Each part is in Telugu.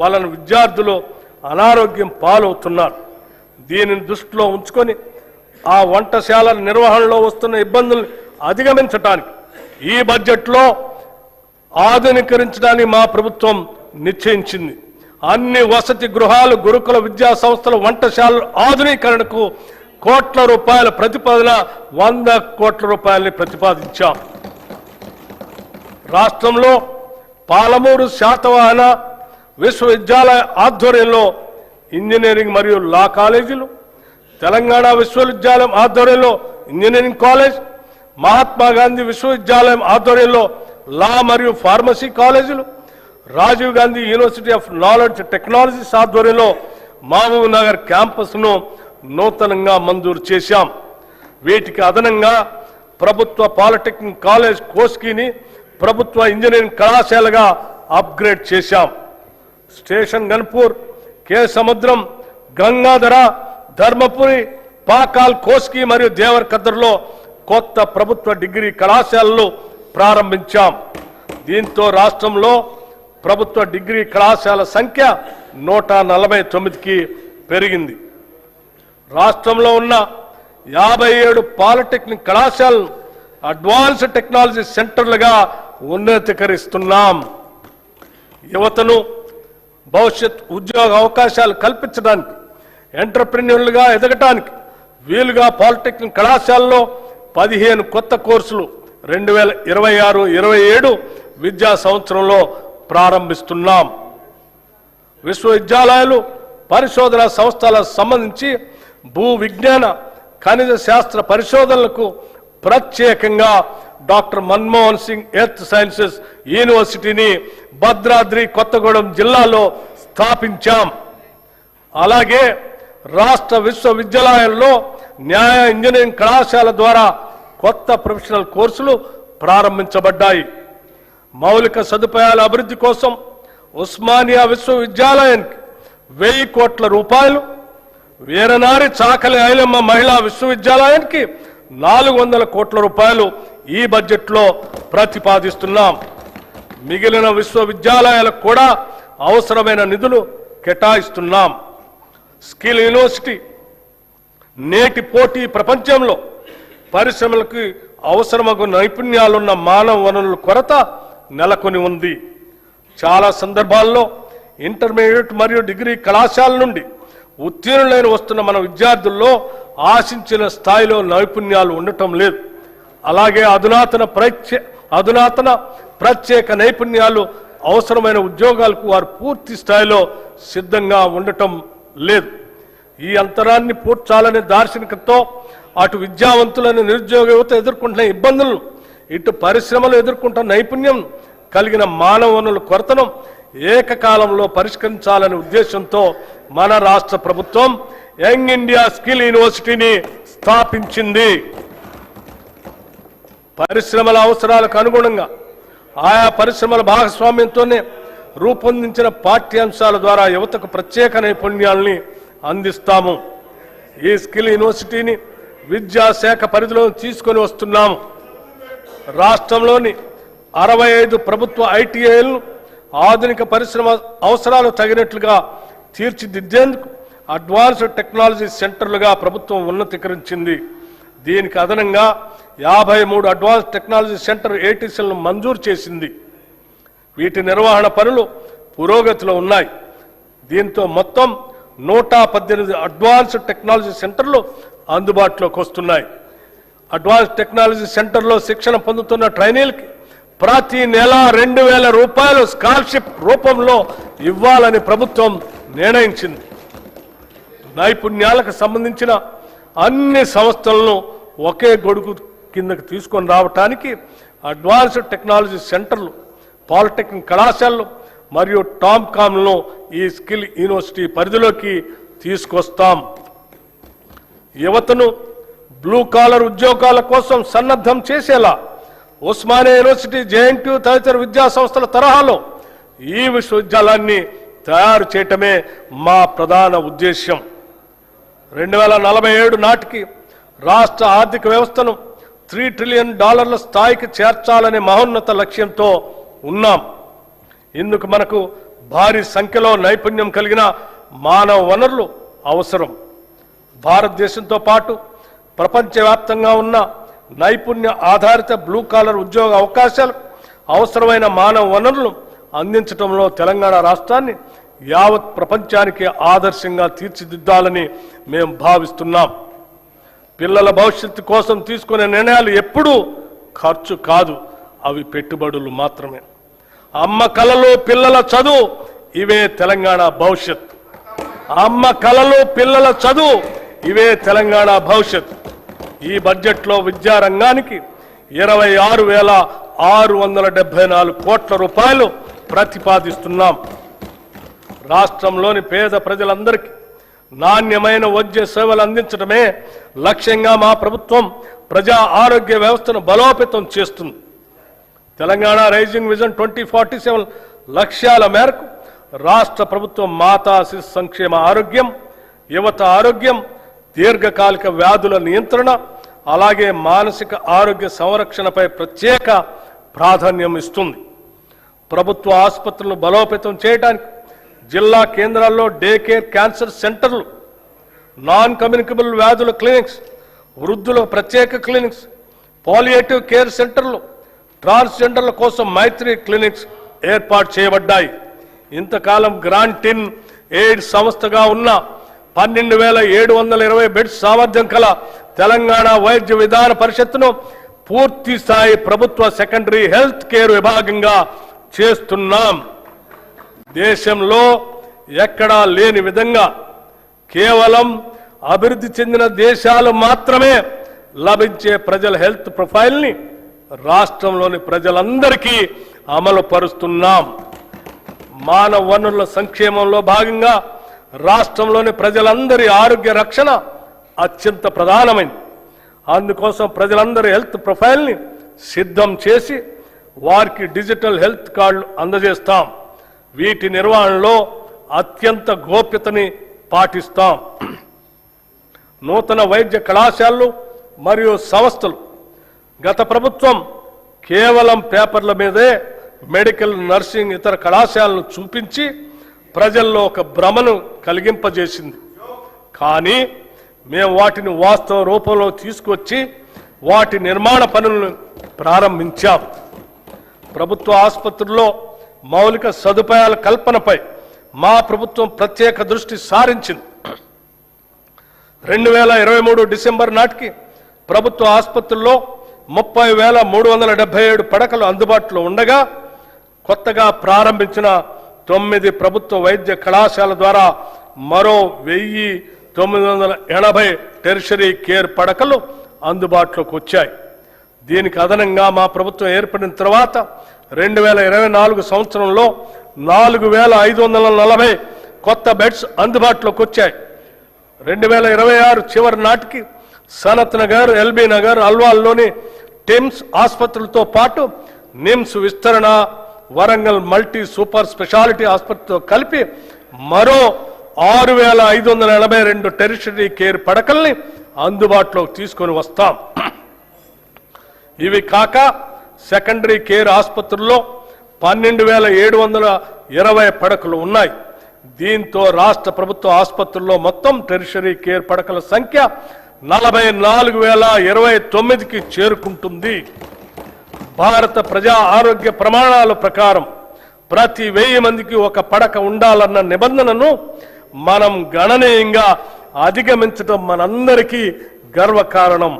వాళ్ళని విద్యార్థులు అనారోగ్యం పాలవుతున్నారు. దీనిని దృష్టిలో ఉంచుకొని ఆ వంటశాలల నిర్వహణలో వస్తున్న ఇబ్బందులను అధిగమించడానికి ఈ బడ్జెట్లో ఆధునీకరించడానికి మా ప్రభుత్వం నిశ్చయించింది. అన్ని వసతి గృహాలు, గురుకుల విద్యా సంస్థల వంటశాలల ఆధునీకరణకు కోట్ల రూపాయల ప్రతిపాదన 100 కోట్ల రూపాయలని ప్రతిపాదించాం. రాష్ట్రంలో పాలమూరు శాతవాహన విశ్వవిద్యాలయ ఆధ్వర్యంలో ఇంజనీరింగ్ మరియు లా కాలేజీలు, తెలంగాణ విశ్వవిద్యాలయం ఆధ్వర్యంలో ఇంజనీరింగ్ కాలేజ్, మహాత్మా గాంధీ విశ్వవిద్యాలయం ఆధ్వర్యంలో లా మరియు ఫార్మసీ కాలేజీలు, Rajiv Gandhi university of knowledge technologies ఆధ్వర్యంలో మహబూబ్ నగర్ క్యాంపస్ను నూతనంగా మంజూరు చేశాం. వీటికి అదనంగా ప్రభుత్వ పాలిటెక్నిక్ కాలేజ్ కోస్గిని ప్రభుత్వ ఇంజనీరింగ్ కళాశాలగా అప్గ్రేడ్ చేశాం. స్టేషన్ గన్పూర్, కే సముద్రం, గంగాధర, ధర్మపురి, పాకాల్, కోస్గి మరియు దేవరకద్రలో కొత్త ప్రభుత్వ డిగ్రీ కళాశాలలు ప్రారంభించాం. దీంతో రాష్ట్రంలో ప్రభుత్వ డిగ్రీ కళాశాల సంఖ్య 149కి పెరిగింది. రాష్ట్రంలో ఉన్న 57 పాలిటెక్నిక్ కళాశాలను అడ్వాన్స్డ్ టెక్నాలజీ సెంటర్లుగా ఉన్నతీకరిస్తున్నాం. యువతను భవిష్యత్ ఉద్యోగ అవకాశాలు కల్పించడానికి, ఎంటర్ప్రెన్యూర్లుగా ఎదగటానికి వీలుగా పాలిటెక్నిక్ కళాశాలలో 15 కొత్త కోర్సులు 2026-27 విద్యా సంవత్సరంలో ప్రారంభిస్తున్నాం. విశ్వవిద్యాలయాలు, పరిశోధన సంస్థలకు సంబంధించి భూ విజ్ఞాన, ఖనిజ శాస్త్ర పరిశోధనలకు ప్రత్యేకంగా doctor Manmohan Singh earth sciences యూనివర్సిటీని భద్రాద్రి కొత్తగూడెం జిల్లాలో స్థాపించాం. అలాగే రాష్ట్ర విశ్వవిద్యాలయాల్లో న్యాయ ఇంజనీరింగ్ కళాశాల ద్వారా కొత్త ప్రొఫెషనల్ కోర్సులు ప్రారంభించబడ్డాయి. మౌలిక సదుపాయాల అభివృద్ధి కోసం ఉస్మానియా విశ్వవిద్యాలయానికి 1000 కోట్ల రూపాయలు, వీరనారి చాకలి ఐలమ్మ మహిళా విశ్వవిద్యాలయానికి 400 కోట్ల రూపాయలు ఈ బడ్జెట్లో ప్రతిపాదిస్తున్నాం. మిగిలిన విశ్వవిద్యాలయాలకు కూడా అవసరమైన నిధులు కేటాయిస్తున్నాం. స్కిల్ యూనివర్సిటీ నేటి పోటీ ప్రపంచంలో పరిశ్రమలకు అవసరమగు నైపుణ్యాలున్న మానవ వనరుల కొరత నెలకొని ఉంది. చాలా సందర్భాల్లో ఇంటర్మీడియట్ మరియు డిగ్రీ కళాశాల నుండి ఉత్తీర్ణులైన వస్తున్న మన విద్యార్థుల్లో ఆశించిన స్థాయిలో నైపుణ్యాలు ఉండటం లేదు. అలాగే అధునాతన ప్రత్యేక నైపుణ్యాలు అవసరమైన ఉద్యోగాలకు వారు పూర్తి స్థాయిలో సిద్ధంగా ఉండటం లేదు. ఈ అంతరాన్ని పూడ్చాలనే దార్శనికతతో అటు విద్యావంతులను, నిరుద్యోగ యువత ఎదుర్కొంటున్న ఇబ్బందులను, ఇటు పరిశ్రమలు ఎదుర్కొంటున్న నైపుణ్యం కలిగిన మానవ వనరుల కొరతను ఏకకాలంలో పరిష్కరించాలనే ఉద్దేశంతో మన రాష్ట్ర ప్రభుత్వం యంగ్ ఇండియా స్కిల్ యూనివర్సిటీని స్థాపించింది. పరిశ్రమల అవసరాలకు అనుగుణంగా ఆయా పరిశ్రమల భాగస్వామ్యంతోనే రూపొందించిన పాఠ్యాంశాల ద్వారా యువతకు ప్రత్యేక నైపుణ్యాలని అందిస్తాము. ఈ స్కిల్ యూనివర్సిటీని విద్యాశాఖ పరిధిలో తీసుకొని వస్తున్నాము. రాష్ట్రంలోని 65 ప్రభుత్వ ఐటీఐలను ఆధునిక పరిశ్రమ అవసరాలు తగినట్లుగా తీర్చిదిద్దేందుకు అడ్వాన్స్డ్ టెక్నాలజీ సెంటర్లుగా ప్రభుత్వం ఉన్నతీకరించింది. దీనికి అదనంగా 53 అడ్వాన్స్ టెక్నాలజీ సెంటర్ ఏటీసీలను మంజూరు చేసింది. వీటి నిర్వహణ పనులు పురోగతిలో ఉన్నాయి. దీంతో మొత్తం 118 అడ్వాన్స్డ్ టెక్నాలజీ సెంటర్లు అందుబాటులోకి వస్తున్నాయి. అడ్వాన్స్ టెక్నాలజీ సెంటర్లో శిక్షణ పొందుతున్న ట్రైనీలకి ప్రతి నెల 2000 రూపాయలు స్కాలర్షిప్ రూపంలో ఇవ్వాలని ప్రభుత్వం నిర్ణయించింది. నైపుణ్యాలకు సంబంధించిన అన్ని సంస్థలను ఒకే గొడుగు కిందకి తీసుకొని రావడానికి అడ్వాన్స్డ్ టెక్నాలజీ సెంటర్లు, పాలిటెక్నిక్ కళాశాలలు మరియు టామ్కామ్లను ఈ స్కిల్ యూనివర్సిటీ పరిధిలోకి తీసుకొస్తాం. యువతను బ్లూ కాలర్ ఉద్యోగాల కోసం సన్నద్ధం చేసేలా ఉస్మానియా యూనివర్సిటీ, జేఎన్టీయూ తదితర విద్యా సంస్థల తరహాలో ఈ విశ్వవిద్యాలయాన్ని తయారు చేయటమే మా ప్రధాన ఉద్దేశ్యం. 2047 నాటికి రాష్ట్ర ఆర్థిక వ్యవస్థను $3 ట్రిలియన్ స్థాయికి చేర్చాలనే మహోన్నత లక్ష్యంతో ఉన్నాం. ఇందుకు మనకు భారీ సంఖ్యలో నైపుణ్యం కలిగిన మానవ వనరులు అవసరం. భారతదేశంతో పాటు ప్రపంచవ్యాప్తంగా ఉన్న నైపుణ్య ఆధారిత బ్లూ కాలర్ ఉద్యోగ అవకాశాలు అవసరమైన మానవ వనరులు అందించడంలో తెలంగాణ రాష్ట్రాన్ని యావత్ ప్రపంచానికి ఆదర్శంగా తీర్చిదిద్దాలని మేము భావిస్తున్నాం. పిల్లల భవిష్యత్తు కోసం తీసుకునే నిర్ణయాలు ఎప్పుడూ ఖర్చు కాదు, అవి పెట్టుబడులు మాత్రమే. అమ్మ కలలు పిల్లల చదువు, ఇవే తెలంగాణ భవిష్యత్. అమ్మ కలలు పిల్లల చదువు, ఇవే తెలంగాణ భవిష్యత్. ఈ బడ్జెట్లో విద్యారంగానికి 26,674 కోట్ల రూపాయలు ప్రతిపాదిస్తున్నాం. రాష్ట్రంలోని పేద ప్రజలందరికీ నాణ్యమైన వైద్య సేవలు అందించడమే లక్ష్యంగా మా ప్రభుత్వం ప్రజా ఆరోగ్య వ్యవస్థను బలోపేతం చేస్తుంది. తెలంగాణ రైజింగ్ విజన్ 2047 లక్ష్యాల మేరకు రాష్ట్ర ప్రభుత్వం మాతా శిశు సంక్షేమ ఆరోగ్యం, యువత ఆరోగ్యం, దీర్ఘకాలిక వ్యాధుల నియంత్రణ, అలాగే మానసిక ఆరోగ్య సంరక్షణపై ప్రత్యేక ప్రాధాన్యం ఇస్తుంది. ప్రభుత్వ ఆసుపత్రులను బలోపేతం చేయడానికి జిల్లా కేంద్రాల్లో డే కేర్ క్యాన్సర్ సెంటర్లు, నాన్ కమ్యూనికబుల్ వ్యాధుల క్లినిక్స్, వృద్ధుల ప్రత్యేక క్లినిక్స్, పాలియేటివ్ కేర్ సెంటర్లు, ట్రాన్స్జెండర్ల కోసం మైత్రి క్లినిక్స్ ఏర్పాటు చేయబడ్డాయి. ఇంతకాలం గ్రాంటిన్ ఎయిడ్ సంస్థగా ఉన్న 12,720 బెడ్స్ సామర్థ్యం కల తెలంగాణ వైద్య విధాన పరిషత్తును పూర్తి స్థాయి ప్రభుత్వ సెకండరీ హెల్త్ కేర్ విభాగంగా చేస్తున్నాం. దేశంలో ఎక్కడా లేని విధంగా కేవలం అభివృద్ధి చెందిన దేశాలు మాత్రమే లభించే ప్రజల హెల్త్ ప్రొఫైల్ని రాష్ట్రంలోని ప్రజలందరికీ అమలు పరుస్తున్నాం. మానవ వనరుల సంక్షేమంలో భాగంగా రాష్ట్రంలోని ప్రజలందరి ఆరోగ్య రక్షణ అత్యంత ప్రధానమైంది. అందుకోసం ప్రజలందరి హెల్త్ ప్రొఫైల్ని సిద్ధం చేసి వారికి డిజిటల్ హెల్త్ కార్డులు అందజేస్తాం. వీటి నిర్వహణలో అత్యంత గోప్యతని పాటిస్తాం. నూతన వైద్య కళాశాలలు మరియు సంస్థలు గత ప్రభుత్వం కేవలం పేపర్ల మీదే మెడికల్, నర్సింగ్, ఇతర కళాశాలను చూపించి ప్రజల్లో ఒక భ్రమను కలిగింపజేసింది. కానీ మేము వాటిని వాస్తవ రూపంలో తీసుకొచ్చి వాటి నిర్మాణ పనులను ప్రారంభించాం. ప్రభుత్వ ఆసుపత్రుల్లో మౌలిక సదుపాయాల కల్పనపై మా ప్రభుత్వం ప్రత్యేక దృష్టి సారించింది. 2023 డిసెంబర్ నాటికి ప్రభుత్వ ఆసుపత్రుల్లో 30,377 పడకలు అందుబాటులో ఉండగా కొత్తగా ప్రారంభించిన 9 ప్రభుత్వ వైద్య కళాశాల ద్వారా మరో 1,980 టెరిషరీ కేర్ పడకలు అందుబాటులోకి వచ్చాయి. దీనికి అదనంగా మా ప్రభుత్వం ఏర్పడిన తర్వాత 2024 సంవత్సరంలో 4,540 కొత్త బెడ్స్ అందుబాటులోకి వచ్చాయి. 2026 చివరి నాటికి సనత్ నగర్, ఎల్బీ నగర్, అల్వాల్లోని టిమ్స్ ఆసుపత్రులతో పాటు నిమ్స్ విస్తరణ, వరంగల్ మల్టీ సూపర్ స్పెషాలిటీ ఆసుపత్రితో కలిపి మరో 6,582 టెరిషరీ కేర్ పడకల్ని అందుబాటులోకి తీసుకొని వస్తాం. ఇవి కాక సెకండరీ కేర్ ఆసుపత్రుల్లో 12,720 పడకలు ఉన్నాయి. దీంతో రాష్ట్ర ప్రభుత్వ ఆసుపత్రుల్లో మొత్తం టెరిషరీ కేర్ పడకల సంఖ్య 44,029కి చేరుకుంటుంది. భారత ప్రజా ఆరోగ్య ప్రమాణాల ప్రకారం ప్రతి 1000 మందికి ఒక పడక ఉండాలన్న నిబంధనను మనం గణనీయంగా అధిగమించడం మనందరికీ గర్వకారణం.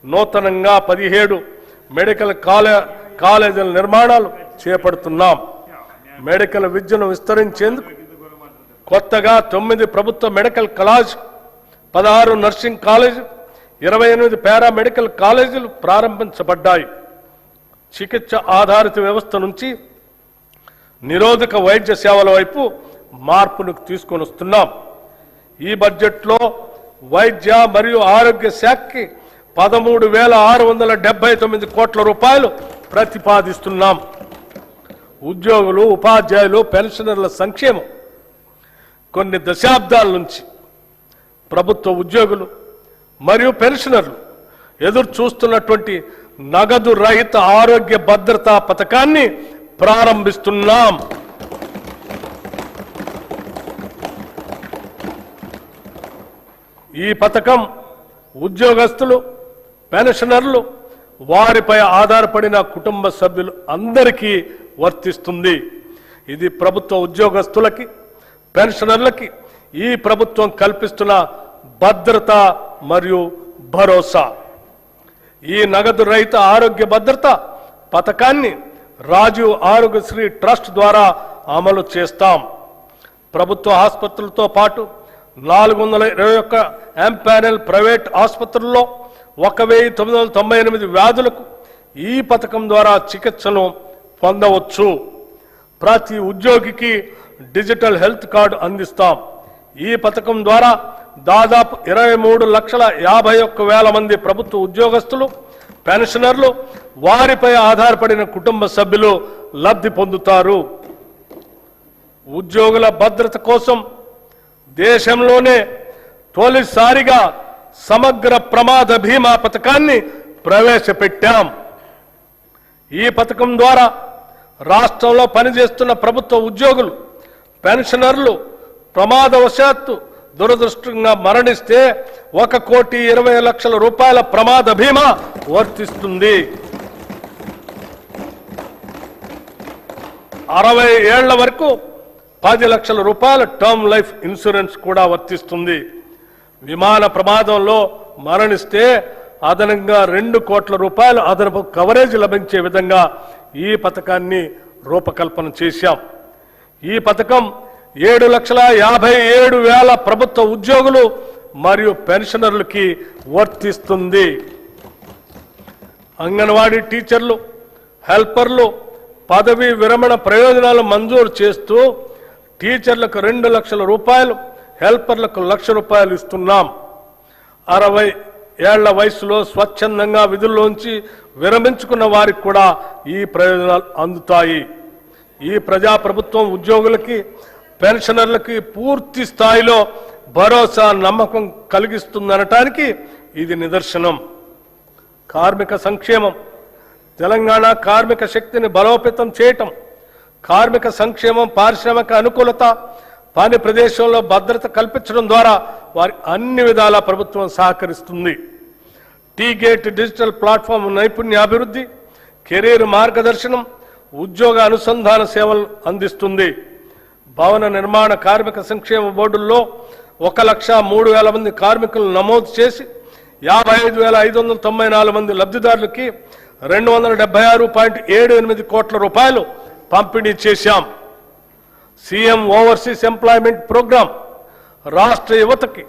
నూతనంగా 17 మెడికల్ కాలేజీల నిర్మాణాలు చేపడుతున్నాం. మెడికల్ విద్యను విస్తరించేందుకు కొత్తగా 9 ప్రభుత్వ medical college, 16 nursing college, 28 paramedical కాలేజీలు ప్రారంభించబడ్డాయి. చికిత్స ఆధారిత వ్యవస్థ నుంచి నిరోధక వైద్య సేవల వైపు మార్పును తీసుకొని వస్తున్నాం. ఈ బడ్జెట్లో వైద్య మరియు ఆరోగ్య శాఖకి 13,679 కోట్ల రూపాయలు ప్రతిపాదిస్తున్నాం. ఉద్యోగులు, ఉపాధ్యాయులు, పెన్షనర్ల సంక్షేమం కొన్ని దశాబ్దాల నుంచి ప్రభుత్వ ఉద్యోగులు మరియు పెన్షనర్లు ఎదురు చూస్తున్నటువంటి నగదు రహిత ఆరోగ్య భద్రతా పథకాన్ని ప్రారంభిస్తున్నాం. ఈ పథకం ఉద్యోగస్తులు, పెన్షనర్లు, వారిపై ఆధారపడిన కుటుంబ సభ్యులు అందరికీ వర్తిస్తుంది. ఇది ప్రభుత్వ ఉద్యోగస్తులకి, పెన్షనర్లకి ఈ ప్రభుత్వం కల్పిస్తున్న భద్రత మరియు భరోసా. ఈ నగదు రహిత ఆరోగ్య భద్రత పథకాన్ని రాజీవ్ ఆరోగ్యశ్రీ ట్రస్ట్ ద్వారా అమలు చేస్తాం. ప్రభుత్వ ఆసుపత్రులతో పాటు 421 ఎంపానెల్ ప్రైవేట్ ఆసుపత్రుల్లో 1998 వ్యాధులకు ఈ పథకం ద్వారా చికిత్సను పొందవచ్చు. ప్రతి ఉద్యోగికి డిజిటల్ హెల్త్ కార్డు అందిస్తాం. ఈ పథకం ద్వారా దాదాపు 23,51,000 మంది ప్రభుత్వ ఉద్యోగస్తులు, పెన్షనర్లు, వారిపై ఆధారపడిన కుటుంబ సభ్యులు లబ్ధి పొందుతారు. ఉద్యోగుల భద్రత కోసం దేశంలోనే తొలిసారిగా సమగ్ర ప్రమాద బీమా పథకాన్ని ప్రవేశపెట్టాం. ఈ పథకం ద్వారా రాష్ట్రంలో పనిచేస్తున్న ప్రభుత్వ ఉద్యోగులు, పెన్షనర్లు ప్రమాదవశాత్తు దురదృష్టంగా మరణిస్తే 1,20,00,000 రూపాయల ప్రమాద బీమా వర్తిస్తుంది. 60 ఏళ్ల వరకు 10 లక్షల రూపాయల టర్మ్ లైఫ్ ఇన్సూరెన్స్ కూడా వర్తిస్తుంది. విమాన ప్రమాదంలో మరణిస్తే అదనంగా 2 కోట్ల రూపాయలు అదనపు కవరేజ్ లభించే విధంగా ఈ పథకాన్ని రూపకల్పన చేశాం. ఈ పథకం 7,57,000 ప్రభుత్వ ఉద్యోగులు మరియు పెన్షనర్లకి వర్తిస్తుంది. అంగన్వాడీ టీచర్లు, హెల్పర్లు పదవీ విరమణ ప్రయోజనాలు మంజూరు చేస్తూ టీచర్లకు 2 లక్షల రూపాయలు, హెల్పర్లకు 1,00,000 రూపాయలు ఇస్తున్నాం. 60 ఏళ్ల వయసులో స్వచ్ఛందంగా విధుల్లోంచి విరమించుకున్న వారికి కూడా ఈ ప్రయోజనాలు అందుతాయి. ఈ ప్రజాప్రభుత్వం ఉద్యోగులకి, పెన్షనర్లకి పూర్తి స్థాయిలో భరోసా, నమ్మకం కలిగిస్తుందనటానికి ఇది నిదర్శనం. కార్మిక సంక్షేమం. తెలంగాణ కార్మిక శక్తిని బలోపేతం చేయటం, కార్మిక సంక్షేమం, పారిశ్రామిక అనుకూలత, పని ప్రదేశంలో భద్రత కల్పించడం ద్వారా వారి అన్ని విధాల ప్రభుత్వం సహకరిస్తుంది. టీ-గేట్ డిజిటల్ ప్లాట్ఫామ్ నైపుణ్యాభివృద్ధి, కెరీర్ మార్గదర్శనం, ఉద్యోగ అనుసంధాన సేవలు అందిస్తుంది. భవన నిర్మాణ కార్మిక సంక్షేమ బోర్డుల్లో 1,03,000 మంది కార్మికులను నమోదు చేసి 55,594 మంది లబ్ధిదారులకి 276.78 కోట్ల రూపాయలు పంపిణీ చేశాం. సీఎం ఓవర్సీస్ ఎంప్లాయ్మెంట్ ప్రోగ్రాం రాష్ట్ర యువతకి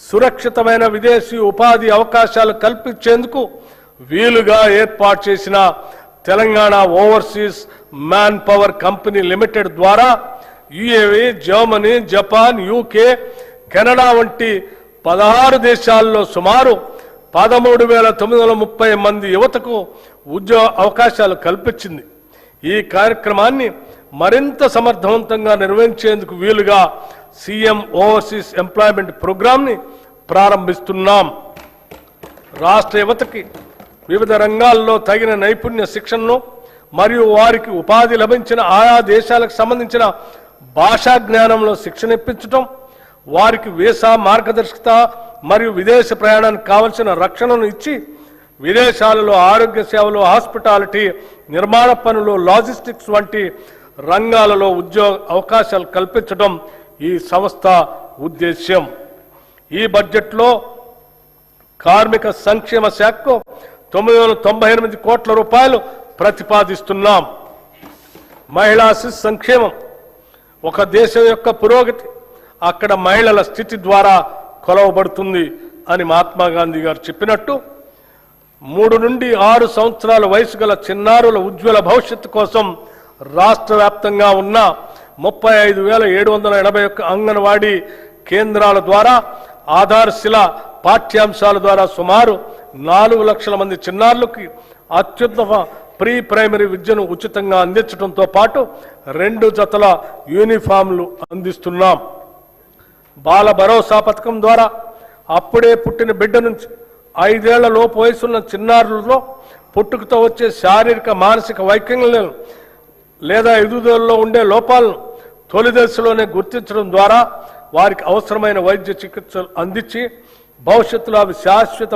సురక్షితమైన విదేశీ ఉపాధి అవకాశాలు కల్పించేందుకు వీలుగా ఏర్పాటు చేసిన Telangana overseas manpower company limited ద్వారా UAE, Germany, Japan, UK, Canada వంటి 16 దేశాల్లో సుమారు 13,930 మంది యువతకు ఉద్యోగ అవకాశాలు కల్పించింది. ఈ కార్యక్రమాన్ని మరింత సమర్థవంతంగా నిర్వహించేందుకు వీలుగా సీఎం ఓవర్సీస్ ఎంప్లాయ్మెంట్ ప్రోగ్రాంని ప్రారంభిస్తున్నాం. రాష్ట్ర యువతకి వివిధ రంగాల్లో తగిన నైపుణ్య శిక్షణను మరియు వారికి ఉపాధి లభించిన ఆయా దేశాలకు సంబంధించిన భాషా జ్ఞానంలో శిక్షణ ఇప్పించడం, వారికి వీసా మార్గదర్శకత మరియు విదేశ ప్రయాణానికి కావలసిన రక్షణను ఇచ్చి విదేశాలలో ఆరోగ్య సేవలు, హాస్పిటాలిటీ, నిర్మాణ పనులు, లాజిస్టిక్స్ వంటి రంగాలలో ఉద్యోగ అవకాశాలు కల్పించడం ఈ సంస్థ ఉద్దేశ్యం. ఈ బడ్జెట్లో కార్మిక సంక్షేమ శాఖకు 998 కోట్ల రూపాయలు ప్రతిపాదిస్తున్నాం. మహిళా శిశు సంక్షేమం. ఒక దేశం యొక్క పురోగతి అక్కడ మహిళల స్థితి ద్వారా కొలవబడుతుంది అని మహాత్మా గాంధీ గారు చెప్పినట్టు 3 నుండి 6 సంవత్సరాల వయసు గల చిన్నారుల ఉజ్వల భవిష్యత్తు కోసం రాష్ట్ర వ్యాప్తంగా ఉన్న 35,781 అంగన్వాడీ కేంద్రాల ద్వారా ఆధారశిల పాఠ్యాంశాల ద్వారా సుమారు 4 లక్షల మంది చిన్నారులకి అత్యుత్తమ ప్రీ ప్రైమరీ విద్యను ఉచితంగా అందించడంతో పాటు 2 జతల యూనిఫామ్లు అందిస్తున్నాం. బాల భరోసా పథకం ద్వారా అప్పుడే పుట్టిన బిడ్డ నుంచి 5 ఏళ్ల లోపు వయసున్న చిన్నారులలో పుట్టుకతో వచ్చే శారీరక, మానసిక వైకల్యాలను లేదా ఎదుగుదలలో ఉండే లోపాలను తొలి దశలోనే గుర్తించడం ద్వారా వారికి అవసరమైన వైద్య చికిత్సలు అందించి భవిష్యత్తులో అవి శాశ్వత